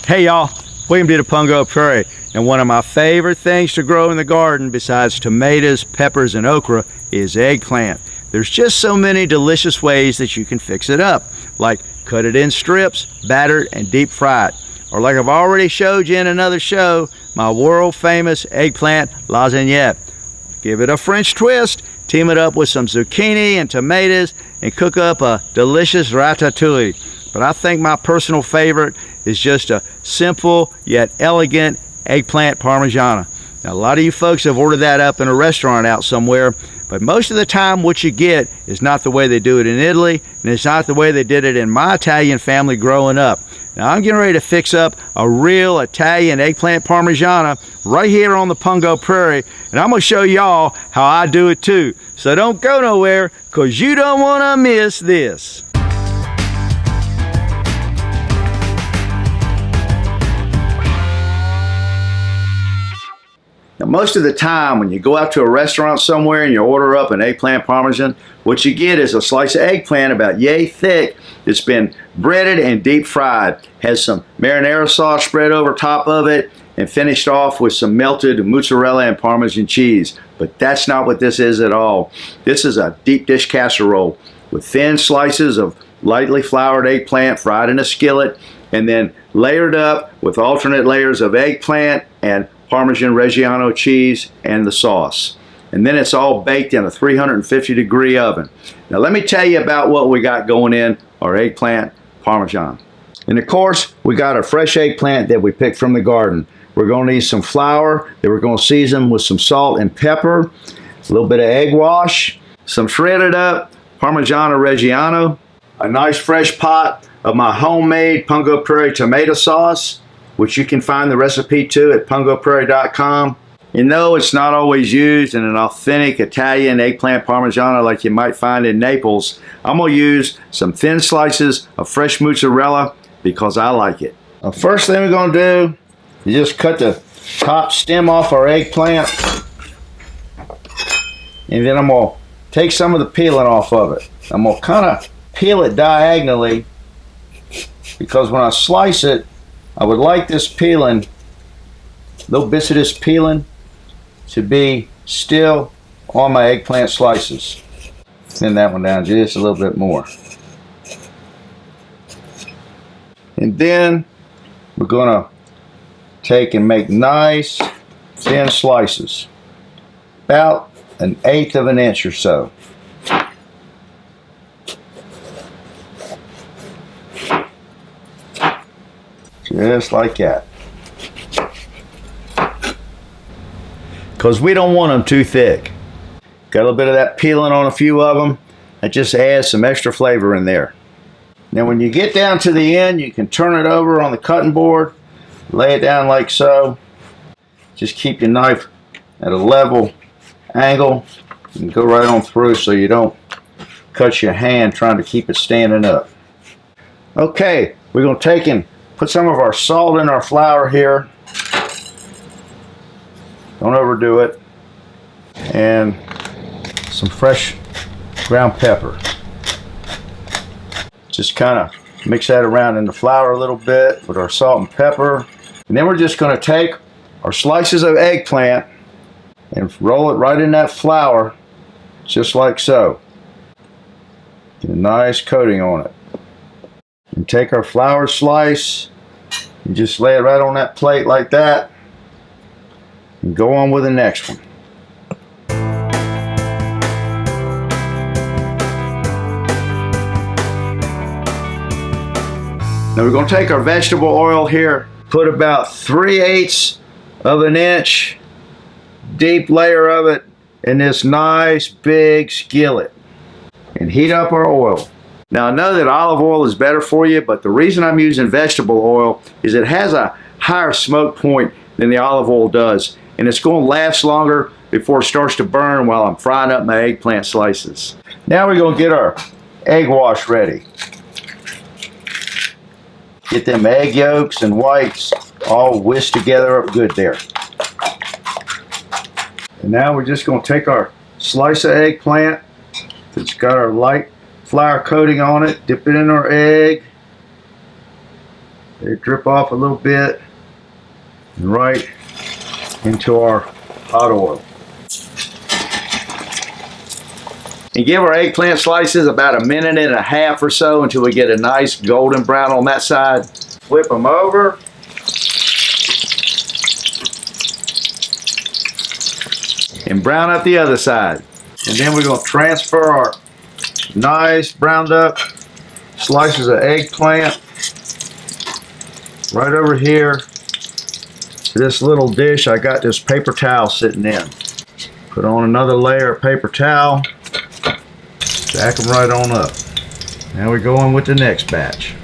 Hey y'all, William to Pungo Prairie, and one of my favorite things to grow in the garden besides tomatoes, peppers, and okra is eggplant. There's just so many delicious ways that you can fix it up, like cut it in strips, batter it, and deep fry it. Or like I've already showed you in another show, my world famous eggplant lasagnette. Give it a French twist, team it up with some zucchini and tomatoes, and cook up a delicious ratatouille. But I think my personal favorite is just a simple yet elegant eggplant parmigiana. Now, a lot of you folks have ordered that up in a restaurant out somewhere, but most of the time what you get is not the way they do it in Italy, and it's not the way they did it in my Italian family growing up. Now, I'm getting ready to fix up a real Italian eggplant parmigiana right here on the Pungo Prairie, and I'm going to show y'all how I do it too. So don't go nowhere, because you don't want to miss this. Now, most of the time when you go out to a restaurant somewhere and you order up an eggplant parmesan, what you get is a slice of eggplant about yay thick that's been breaded and deep fried. Has some marinara sauce spread over top of it and finished off with some melted mozzarella and Parmesan cheese. But that's not what this is at all. This is a deep dish casserole with thin slices of lightly floured eggplant fried in a skillet and then layered up with alternate layers of eggplant and Parmesan Reggiano cheese and the sauce. And then it's all baked in a 350-degree oven. Now let me tell you about what we got going in our eggplant parmesan. And of course, we got our fresh eggplant that we picked from the garden. We're going to need some flour that we're going to season with some salt and pepper, a little bit of egg wash, some shredded up Parmigiana Reggiano, a nice fresh pot of my homemade Pungo Prairie tomato sauce, which you can find the recipe to at pungoprairie.com. And though it's not always used in an authentic Italian eggplant parmigiana like you might find in Naples, I'm going to use some thin slices of fresh mozzarella because I like it. The first thing we're going to do is just cut the top stem off our eggplant. And then I'm going to take some of the peeling off of it. I'm going to kind of peel it diagonally because when I slice it, I would like this peeling, little bits of this peeling, to be still on my eggplant slices. Thin that one down just a little bit more. And then we're going to take and make nice thin slices, about 1/8 of an inch or so. Just like that. Because we don't want them too thick. Got a little bit of that peeling on a few of them. That just adds some extra flavor in there. Now when you get down to the end, you can turn it over on the cutting board, lay it down like so. Just keep your knife at a level angle and go right on through so you don't cut your hand trying to keep it standing up. Okay, we're going to take and put some of our salt in our flour here. Don't overdo it. And some fresh ground pepper. Just kind of mix that around in the flour a little bit with our salt and pepper. And then we're just going to take our slices of eggplant and roll it right in that flour, just like so. Get a nice coating on it. And take our flour slice and just lay it right on that plate like that and go on with the next one. Now we're going to take our vegetable oil here, put about 3/8 of an inch deep layer of it in this nice big skillet and heat up our oil. Now I know that olive oil is better for you, but the reason I'm using vegetable oil is it has a higher smoke point than the olive oil does, and it's going to last longer before it starts to burn while I'm frying up my eggplant slices. Now we're going to get our egg wash ready. Get them egg yolks and whites all whisked together up good there. And now we're just going to take our slice of eggplant that's got our light flour coating on it, dip it in our egg, They drip off a little bit and right into our hot oil. And give our eggplant slices about 1.5 minutes or so until we get a nice golden brown on that side. Flip them over. And brown up the other side. And then we're going to transfer our nice browned up slices of eggplant right over here to this little dish I got this paper towel sitting in. Put on another layer of paper towel. Stack them right on up. Now we go on with the next batch.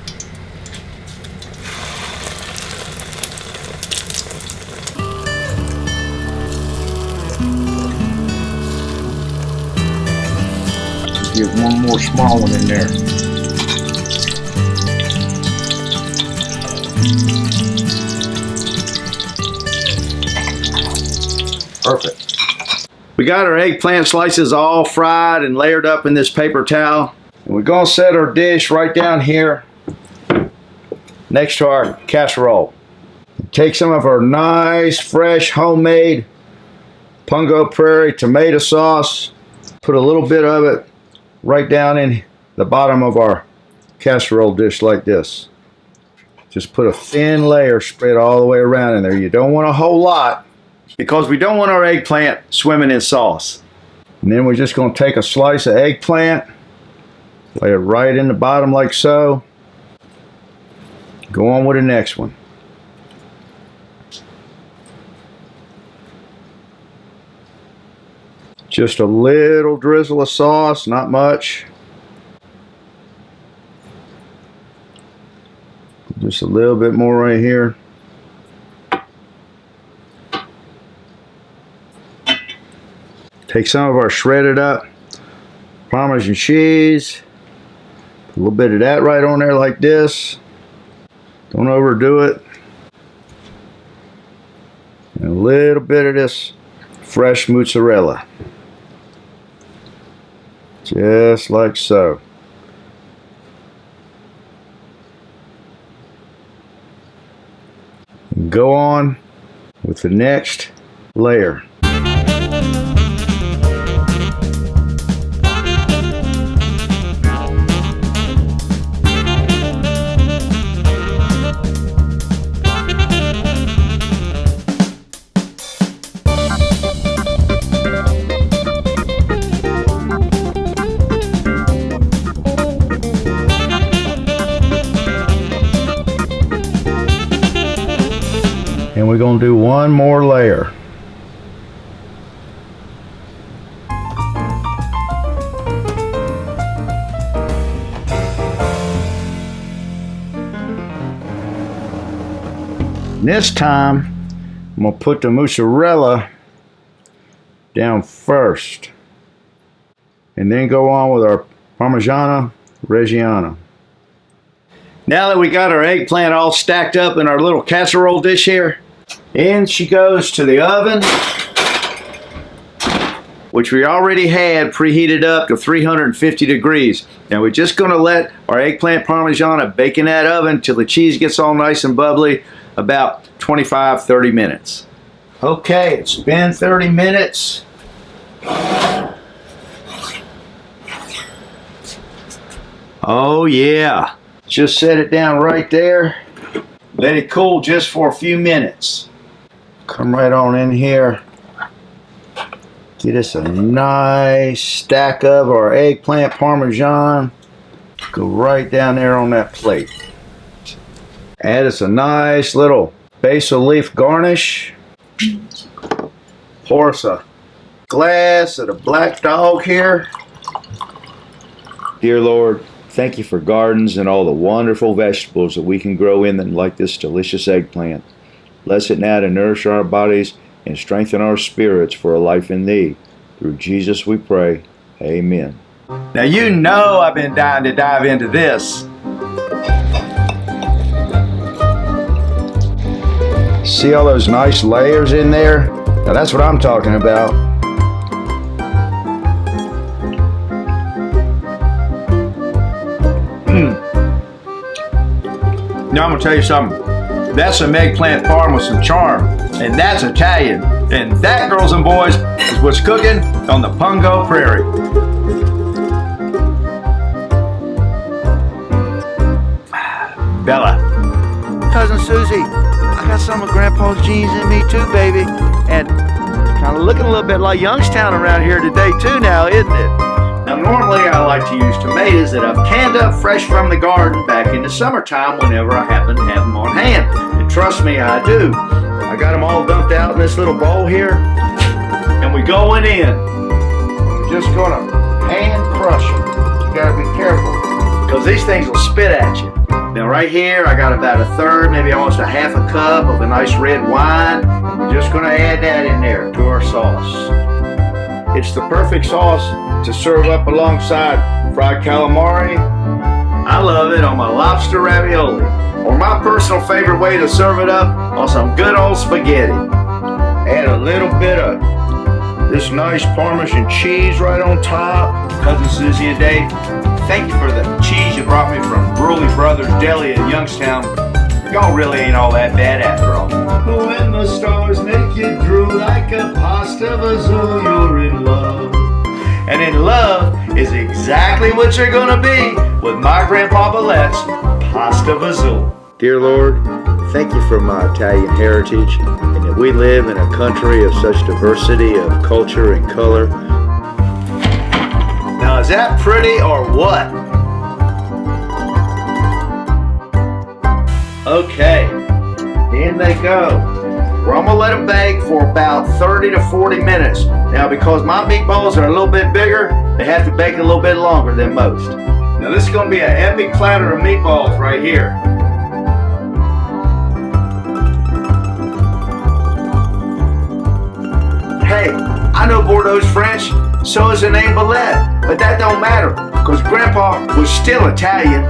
Get one more small one in there. Perfect. We got our eggplant slices all fried and layered up in this paper towel. And we're going to set our dish right down here next to our casserole. Take some of our nice, fresh, homemade Pungo Prairie tomato sauce. Put a little bit of it right down in the bottom of our casserole dish like this. Just put a thin layer spread all the way around in there. You don't want a whole lot because we don't want our eggplant swimming in sauce. And then we're just going to take a slice of eggplant, lay it right in the bottom like so. Go on with the next one. Just a little drizzle of sauce, not much. Just a little bit more right here. Take some of our shredded up Parmesan cheese. Put a little bit of that right on there like this. Don't overdo it. And a little bit of this fresh mozzarella. Just like so. Go on with the next layer. And we're going to do one more layer. And this time, I'm going to put the mozzarella down first. And then go on with our Parmigiana Reggiana. Now that we got our eggplant all stacked up in our little casserole dish here, in she goes to the oven, which we already had preheated up to 350 degrees. Now we're just going to let our eggplant Parmigiana bake in that oven till the cheese gets all nice and bubbly, about 25-30 minutes. Okay, it's been 30 minutes. Oh yeah. Just set it down right there. Let it cool just for a few minutes. Come right on in here. Get us a nice stack of our eggplant Parmesan. Go right down there on that plate. Add us a nice little basil leaf garnish. Pour us a glass of the Black Dog here. Dear Lord, thank you for gardens and all the wonderful vegetables that we can grow in them like this delicious eggplant. Bless it now to nourish our bodies and strengthen our spirits for a life in thee. Through Jesus we pray. Amen. Now you know I've been dying to dive into this. See all those nice layers in there? Now that's what I'm talking about. Now I'm gonna tell you something. That's some eggplant parm with some charm, and that's Italian. And that, girls and boys, is what's cooking on the Pungo Prairie. Bella. Cousin Susie, I got some of Grandpa's genes in me too, baby. And kind of looking a little bit like Youngstown around here today too now, isn't it? Now normally I like to use tomatoes that I've canned up fresh from the garden back in the summertime whenever I happen to have them on hand. And trust me, I do. I got them all dumped out in this little bowl here. And we going in. We're just gonna hand crush them. You gotta be careful, because these things will spit at you. Now right here, I got about a third, maybe almost a half a cup of a nice red wine. We're just gonna add that in there to our sauce. It's the perfect sauce to serve up alongside fried calamari. I love it on my lobster ravioli, or my personal favorite way to serve it up, on some good old spaghetti. Add a little bit of this nice Parmesan cheese right on top. Cousin Susie and Dave, thank you for the cheese you brought me from Bruley Brothers Deli in Youngstown. Y'all really ain't all that bad after all. When the stars make you drool like a pasta vazoo, you're in love. And in love is exactly what you're gonna be with my Grandpa Billette's pasta vazoo. Dear Lord, thank you for my Italian heritage, and that we live in a country of such diversity of culture and color. Now, is that pretty or what? Okay, in they go. Well, I'm gonna let them bake for about 30 to 40 minutes. Now, because my meatballs are a little bit bigger, they have to bake a little bit longer than most. Now, this is gonna be an epic platter of meatballs right here. Hey, I know Bordeaux's French, so is the name Billette, but that don't matter, because Grandpa was still Italian.